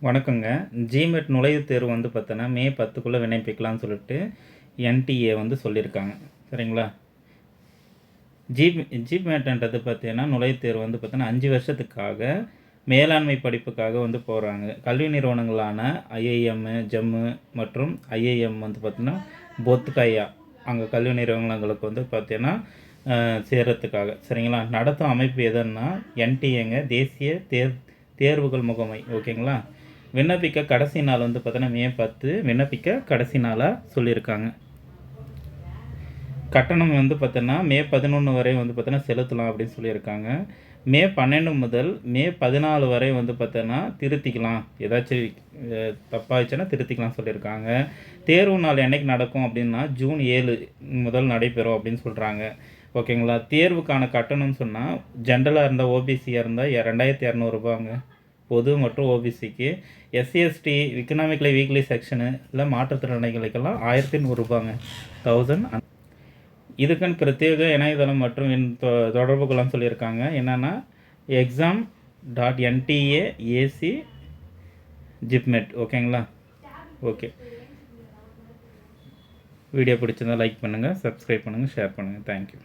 வணக்கங்க. ஜிமெட் நுழைவுத் தேர்வு வந்து பார்த்தோன்னா, மே 10க்குள்ள விண்ணப்பிக்கலாம்னு சொல்லிட்டு என்டிஏ வந்து சொல்லியிருக்காங்க. சரிங்களா? ஜிமெட்ன்றது பார்த்தீங்கன்னா, நுழைவுத் தேர்வு வந்து பார்த்தோன்னா 5 வருஷத்துக்காக மேலாண்மை படிப்புக்காக வந்து போறாங்க. கல்வி நிறுவனங்களான ஐஐஎம், ஜம்மு மற்றும் ஐஐஎம் வந்து பார்த்தீங்கன்னா, பொத்கயா அங்க கல்வி நிறுவனங்களுக்கு வந்து பார்த்தீங்கன்னா, சேர்றதுக்காக. சரிங்களா? நடத்தும் அமைப்பு எதுன்னா என்டிஏங்க, தேசிய தேர்வுகள் முகமை. ஓகேங்களா? விண்ணப்பிக்க கடைசி நாள் வந்து பார்த்தீங்கன்னா மே 10 விண்ணப்பிக்க கடைசி நாளாக சொல்லியிருக்காங்க. கட்டணம் வந்து பார்த்தோன்னா மே 11 வரை வந்து பார்த்தோன்னா செலுத்தலாம் அப்படின்னு சொல்லியிருக்காங்க. மே 12 முதல் மே 14 வரை வந்து பார்த்தோன்னா திருத்திக்கலாம். ஏதாச்சும் தப்பாகிடுச்சுன்னா திருத்திக்கலாம் சொல்லியிருக்காங்க. தேர்வு நாள் என்னைக்கு நடக்கும் அப்படின்னா ஜூன் 7 முதல் நடைபெறும் அப்படின்னு சொல்கிறாங்க. ஓகேங்களா? தேர்வுக்கான கட்டணம்னு சொன்னால் ஜென்ரலாக இருந்தால் ஓபிசியாக இருந்தால் 2200 ரூபாங்க. பொது மற்றும் ஓபிசிக்கு. எஸ்சிஎஸ்டி எக்கனாமிக்கலி வீக்லி செக்ஷனு இல்லை மாற்றுத்திறனாளிகளுக்கெல்லாம் 1100 ரூபாங்க. 1000. இதுக்குன்னு பிரத்யேக இணையதளம் மற்றும் தொடர்பு கொள்ளலாம் சொல்லியிருக்காங்க. என்னென்னா exam.nta.ac ஜிப்மெட். ஓகேங்களா? ஓகே. வீடியோ பிடிச்சிருந்தால் லைக் பண்ணுங்கள், சப்ஸ்கிரைப் பண்ணுங்கள், ஷேர் பண்ணுங்கள். தேங்க்யூ.